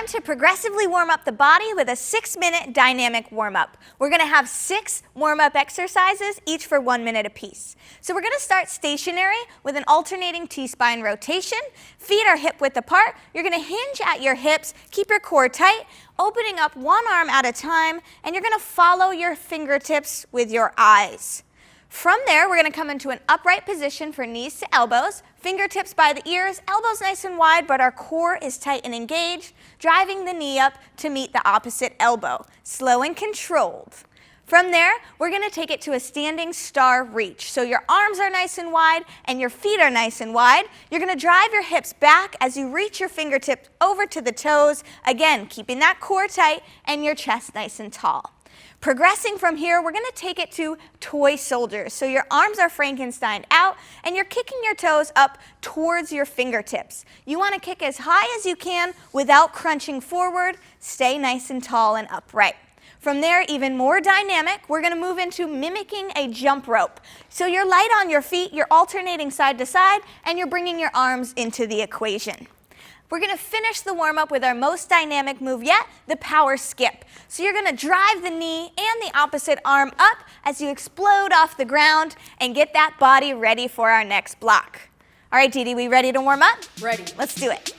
time to progressively warm up the body with a 6-minute dynamic warm-up. We're going to have 6 warm-up exercises, each for 1 minute apiece. So we're going to start stationary with an alternating T-spine rotation. Feet are hip-width apart. You're going to hinge at your hips, keep your core tight, opening up one arm at a time, and you're going to follow your fingertips with your eyes. From there, we're going to come into an upright position for knees to elbows, fingertips by the ears, elbows nice and wide, but our core is tight and engaged, driving the knee up to meet the opposite elbow, slow and controlled. From there, we're going to take it to a standing star reach. So your arms are nice and wide and your feet are nice and wide. You're going to drive your hips back as you reach your fingertips over to the toes, again, keeping that core tight and your chest nice and tall. Progressing from here, we're going to take it to toy soldiers. So your arms are Frankenstein out and you're kicking your toes up towards your fingertips. You want to kick as high as you can without crunching forward. Stay nice and tall and upright. From there, even more dynamic, we're going to move into mimicking a jump rope. So you're light on your feet, you're alternating side to side, and you're bringing your arms into the equation. We're going to finish the warm-up with our most dynamic move yet, the power skip. So you're going to drive the knee and the opposite arm up as you explode off the ground and get that body ready for our next block. All right, Dee Dee, we ready to warm up? Ready. Let's do it.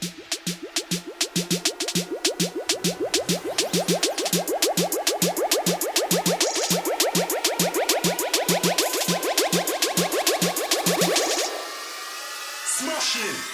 Smash it.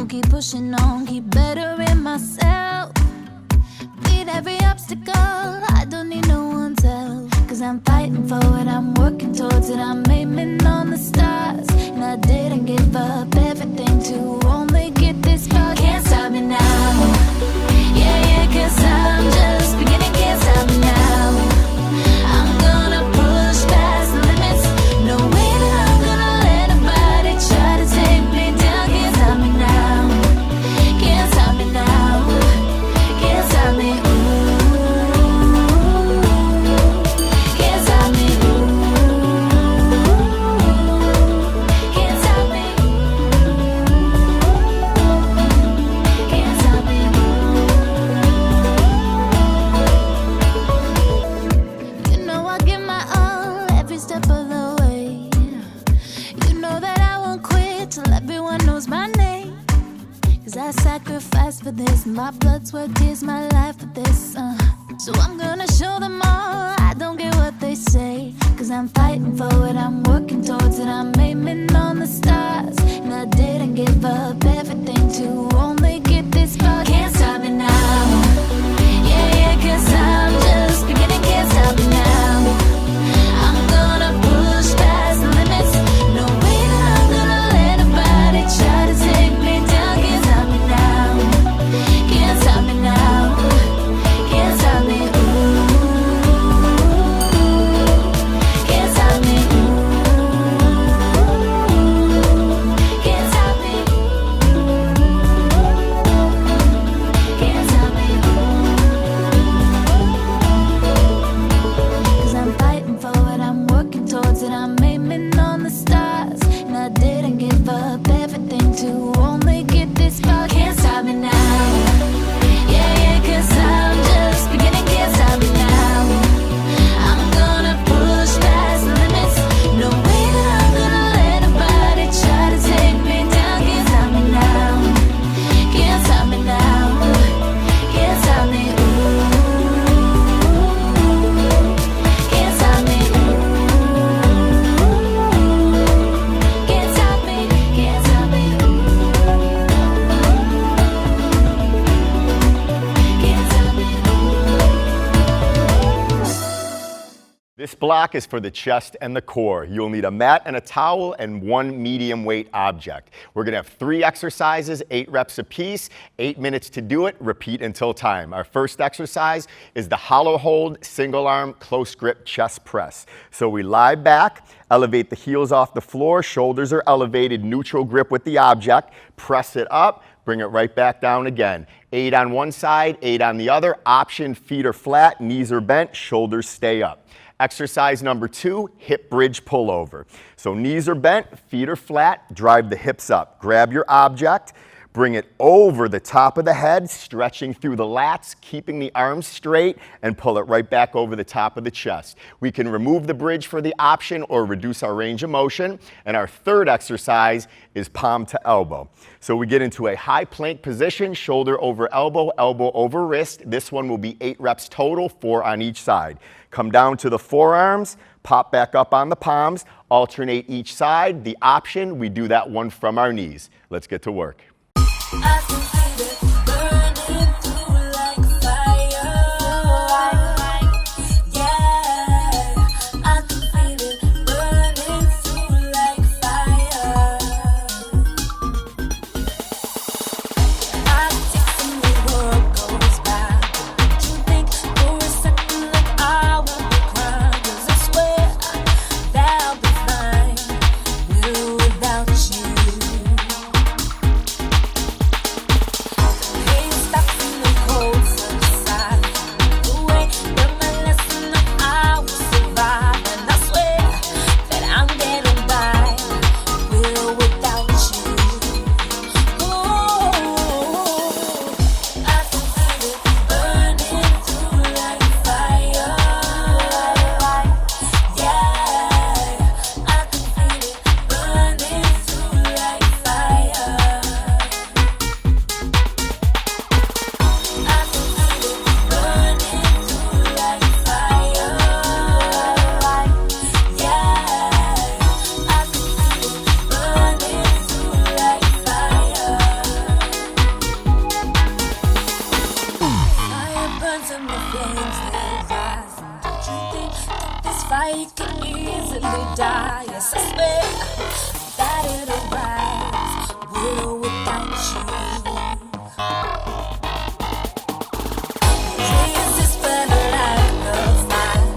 keep pushing on, keep bettering myself. Beat every obstacle, I don't need no one's help. 'Cause I'm fighting fighting for it, I'm working towards it, I'm aiming on the stars. And I didn't give up everything to only get this far. Can't stop me now. Yeah, yeah, 'cause I'm just beginning. Can't stop me now. I'm gonna push past the limits. No way that I'm gonna let nobody try to take me down. Can't stop me now. Can't stop me now. Can't stop me. Can't stop me. Can't stop me. Can't stop me. You know I give my all every step of the way. You know that I won't quit till everyone knows my name. 'Cause I sacrificed for this, my blood, sweat, tears, my life for this. So I'm gonna show them all I don't care what they say. 'Cause I'm fighting for it, I'm working towards it, I'm aiming on the stars. And I didn't give up everything to only get this far. Can't stop me now. Yeah, yeah, 'cause I'm just beginning. Can't stop me now. I'm gonna push past the limits. No way that I'm gonna let nobody try to take me down. Can't stop me now. Can't stop me now. Can't stop me. Can't stop me. Can't stop me. Can't stop me. 'Cause I'm fighting for it, I'm working towards it, I'm aiming on the stars. And I didn't give up everything to only get this far. Can't stop me now. Yeah, yeah, 'cause I'm just beginning. Can't stop me now. I'm gonna push past the limits. No way that I'm gonna let nobody try to take me down. Can't stop me now. Can't stop me now. Can't stop me. Can't stop me. Can't stop me. Can't stop me. Can't stop me. This block is for the chest and the core. You'll need a mat and a towel and one medium weight object. We're gonna have 3 exercises, 8 reps apiece, 8 minutes to do it, repeat until time. Our first exercise is the hollow hold, single arm, close grip chest press. So we lie back, elevate the heels off the floor, shoulders are elevated, neutral grip with the object, press it up, bring it right back down again. 8 on one side, 8 on the other. Option, feet are flat, knees are bent, shoulders stay up. Exercise number 2, hip bridge pullover. So knees are bent, feet are flat, drive the hips up. Grab your object, bring it over the top of the head, stretching through the lats, keeping the arms straight, and pull it right back over the top of the chest. We can remove the bridge for the option or reduce our range of motion. And our third exercise is palm to elbow. So we get into a high plank position, shoulder over elbow, elbow over wrist. This one will be 8 reps total, 4 on each side. Come down to the forearms, pop back up on the palms, alternate each side. The option, we do that one from our knees. Let's get to work. I can feel it burning through like fire. Yeah, I can feel it burning through like fire. I think when the world goes by, don't you think for a second that I will be crying? 'Cause I swear that I'll be fine without you. fire can easily die. Yes, I swear that it'll rise with or without you. Please, this better life of mine.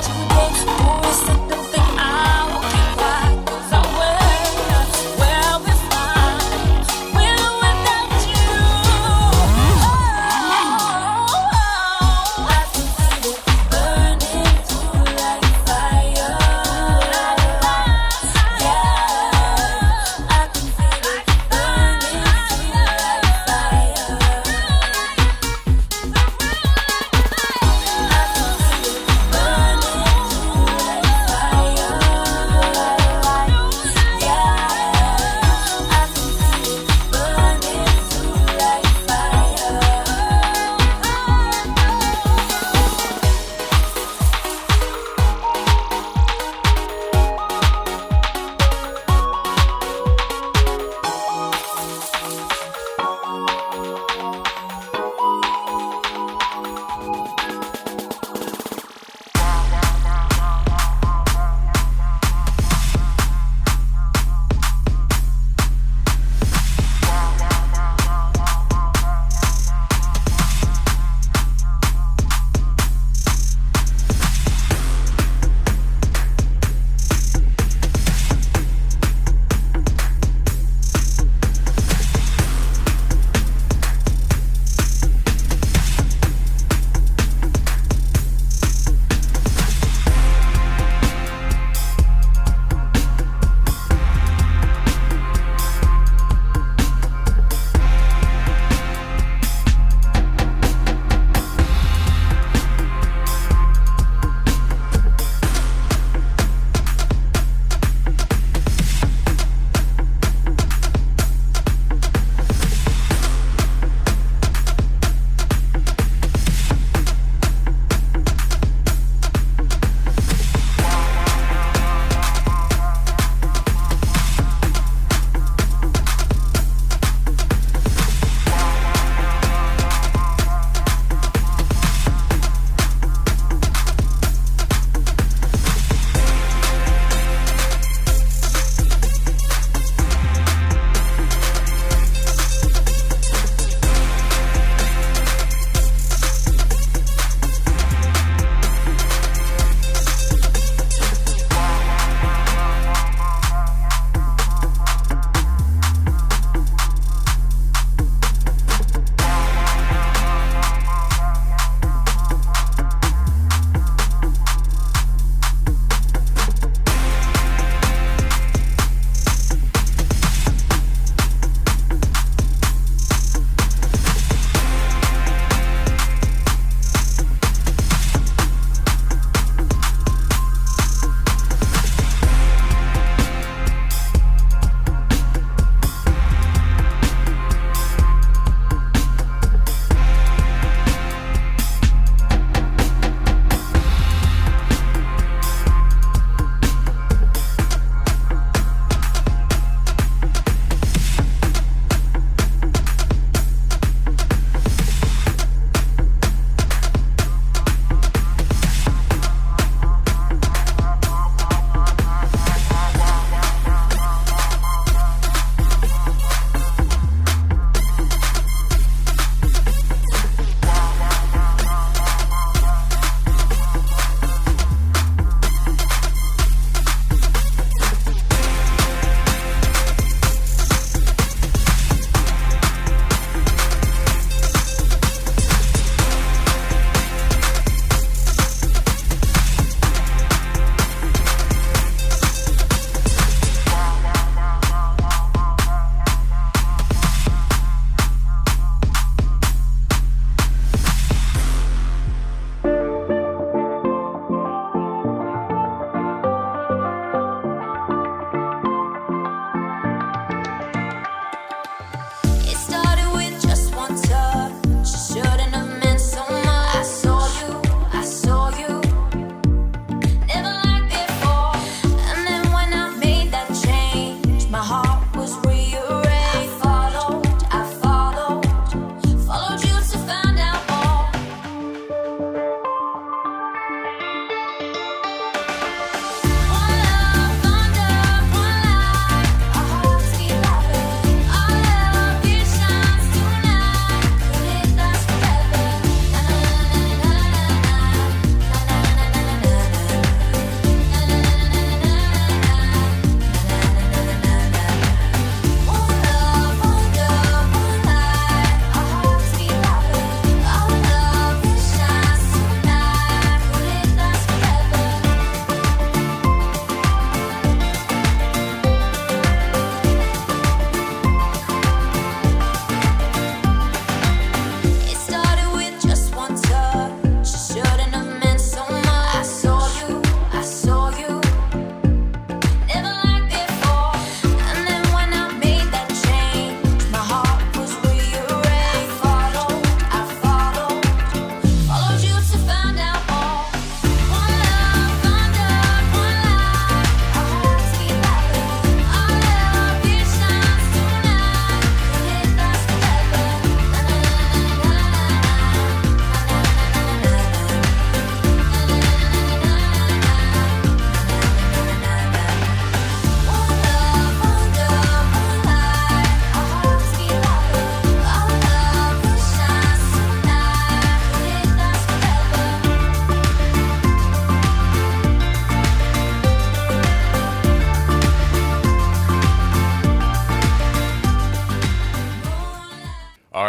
Today, boys, I don't think I will keep quiet. 'Cause I will be fine with or without you. I can feel it burning through like fire. Yeah, I can feel it burning through like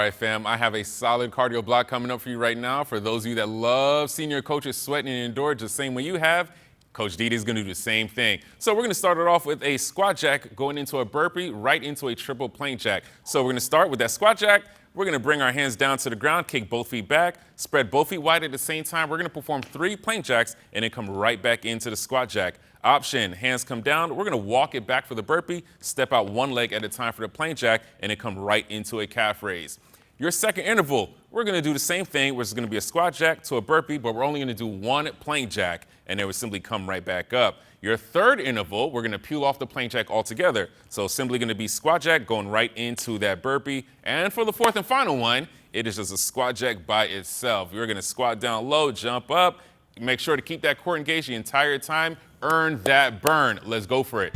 right, fam, I have a solid cardio block coming up for you right now. For those of you that love seeing your coaches sweating and endure the same way you have, Coach Didi is going to do the same thing. So we're going to start it off with a squat jack going into a burpee, right into a triple plank jack. So we're going to start with that squat jack. We're going to bring our hands down to the ground, kick both feet back, spread both feet wide at the same time. We're going to perform 3 plank jacks and then come right back into the squat jack. Option, hands come down. We're going to walk it back for the burpee, step out one leg at a time for the plank jack, and then come right into a calf raise. Your second interval, we're going to do the same thing, which is going to be a squat jack to a burpee, but we're only going to do 1 plank jack, and then we'll simply come right back up. Your third interval, we're going to peel off the plank jack altogether. So simply going to be squat jack going right into that burpee. And for the fourth and final one, it is just a squat jack by itself. You're going to squat down low, jump up, make sure to keep that core engaged the entire time. Earn that burn. Let's go for it.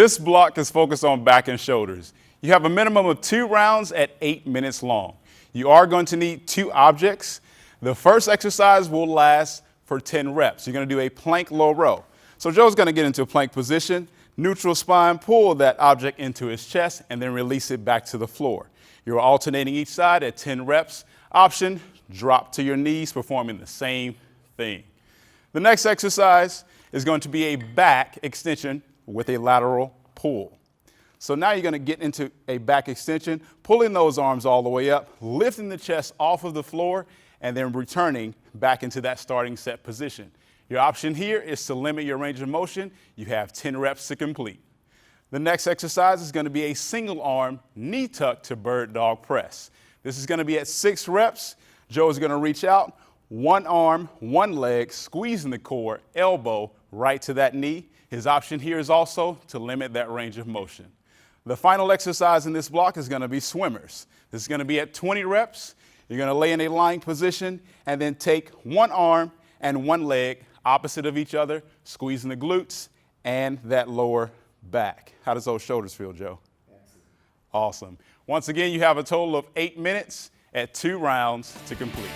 This block is focused on back and shoulders. You have a minimum of 2 rounds at 8 minutes long. You are going to need 2 objects. The first exercise will last for 10 reps. You're going to do a plank low row. So Joe's going to get into a plank position, neutral spine, pull that object into his chest, and then release it back to the floor. You're alternating each side at 10 reps. Option, drop to your knees, performing the same thing. The next exercise is going to be a back extension with a lateral pull. So now you're going to get into a back extension, pulling those arms all the way up, lifting the chest off of the floor, and then returning back into that starting set position. Your option here is to limit your range of motion. You have 10 reps to complete. The next exercise is going to be a single arm knee tuck to bird dog press. This is going to be at 6 reps. Joe is going to reach out, one arm, one leg, squeezing the core, elbow right to that knee. His option here is also to limit that range of motion. The final exercise in this block is going to be swimmers. This is going to be at 20 reps. You're going to lay in a lying position and then take one arm and one leg opposite of each other, squeezing the glutes and that lower back. How does those shoulders feel, Joe? Excellent. Awesome. Once again, you have a total of 8 minutes at 2 rounds to complete.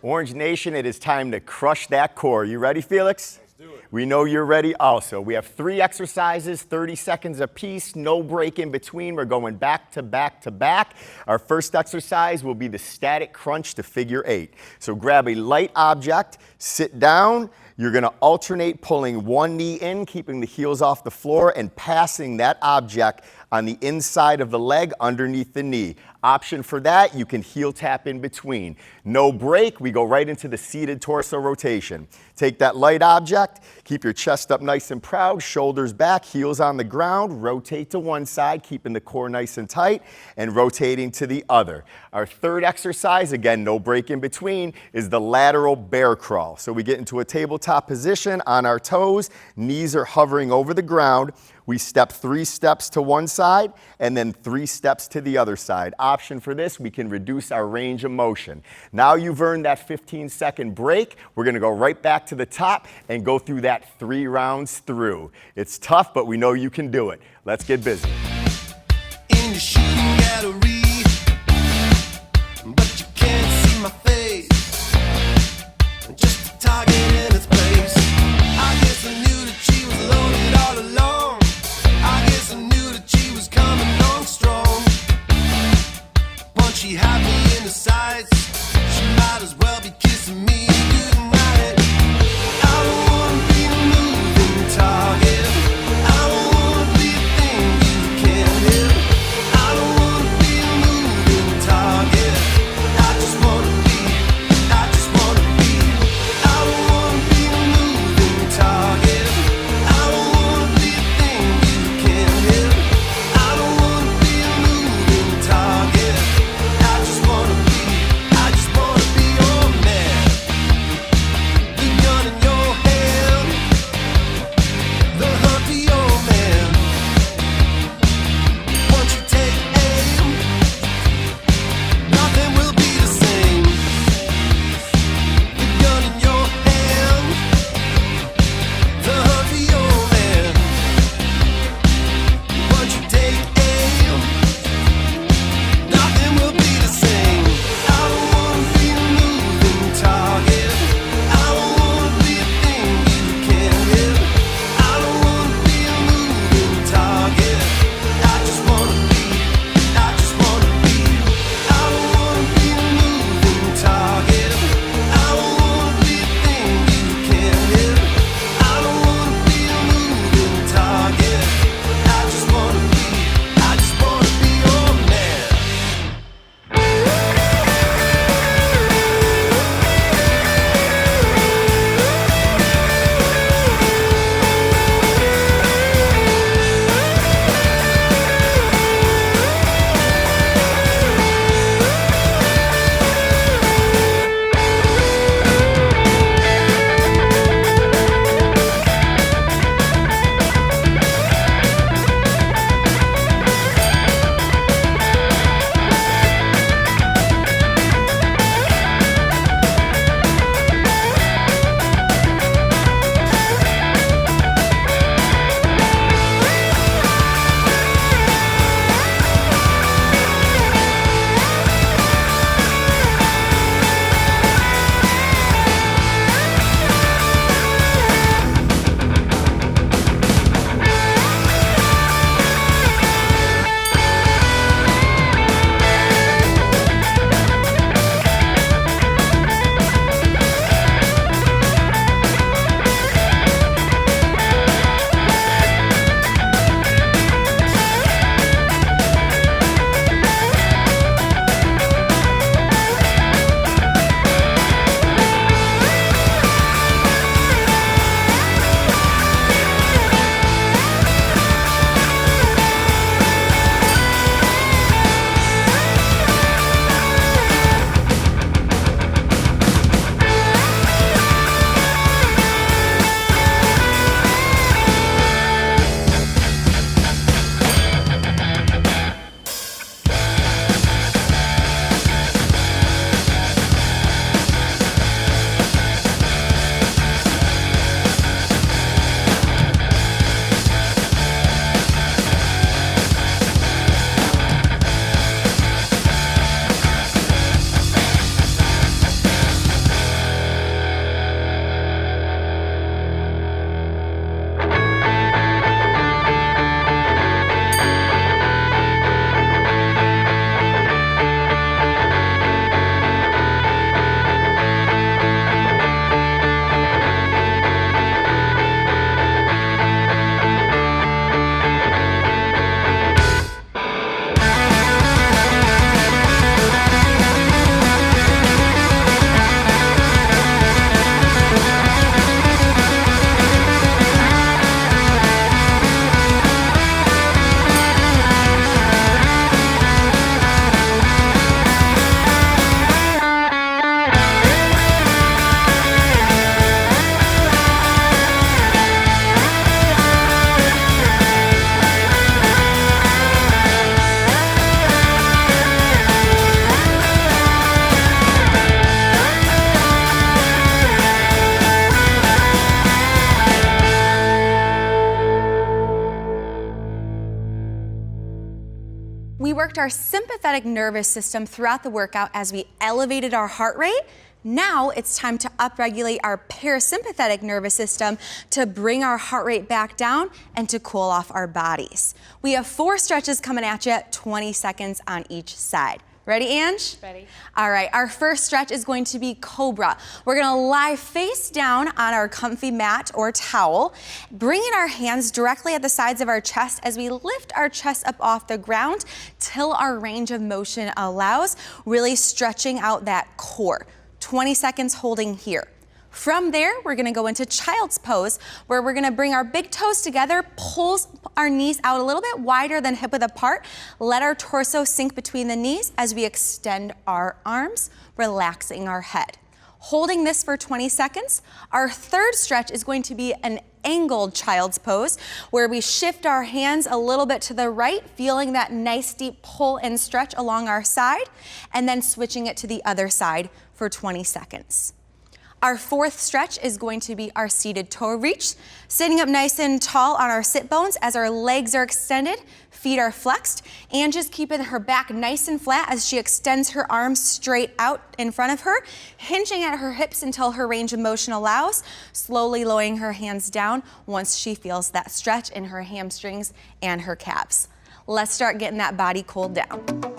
Orange Nation, it is time to crush that core. You ready, Felix? Let's do it. We know you're ready also. We have 3 exercises, 30 seconds apiece, no break in between. We're going back to back to back. Our first exercise will be the static crunch to figure 8. So grab a light object, sit down. You're going to alternate pulling one knee in, keeping the heels off the floor, and passing that object on the inside of the leg underneath the knee. Option for that, you can heel tap in between. No break, we go right into the seated torso rotation. Take that light object, keep your chest up nice and proud, shoulders back, heels on the ground, rotate to one side, keeping the core nice and tight, and rotating to the other. Our third exercise, again, no break in between, is the lateral bear crawl. So we get into a tabletop position on our toes, knees are hovering over the ground. We step 3 steps to one side and then 3 steps to the other side. Option for this, we can reduce our range of motion. Now you've earned that 15-second break. We're going to go right back to the top and go through that 3 rounds through. It's tough, but we know you can do it. Let's get busy. In your shooting gallery, but you can't see my face. Just a target in its place. I guess I knew that she was loaded all along. I guess I knew that she was coming on strong. Once she had me in the sights, she might as well be kissing me goodnight. I don't wanna be a moving target. I don't wanna be a thing you can't hit. I don't worked our sympathetic nervous system throughout the workout as we elevated our heart rate. Now it's time to upregulate our parasympathetic nervous system to bring our heart rate back down and to cool off our bodies. We have 4 stretches coming at you, 20 seconds on each side. Ready, Ange? Ready. All right, our first stretch is going to be Cobra. We're gonna lie face down on our comfy mat or towel, bringing our hands directly at the sides of our chest as we lift our chest up off the ground till our range of motion allows, really stretching out that core. 20 seconds holding here. From there, we're gonna go into child's pose, where we're gonna bring our big toes together, pull our knees out a little bit wider than hip width apart, let our torso sink between the knees as we extend our arms, relaxing our head. Holding this for 20 seconds, our third stretch is going to be an angled child's pose, where we shift our hands a little bit to the right, feeling that nice deep pull and stretch along our side, and then switching it to the other side for 20 seconds. Our fourth stretch is going to be our seated toe reach, sitting up nice and tall on our sit bones as our legs are extended, feet are flexed, and just keeping her back nice and flat as she extends her arms straight out in front of her, hinging at her hips until her range of motion allows, slowly lowering her hands down once she feels that stretch in her hamstrings and her calves. Let's start getting that body cooled down.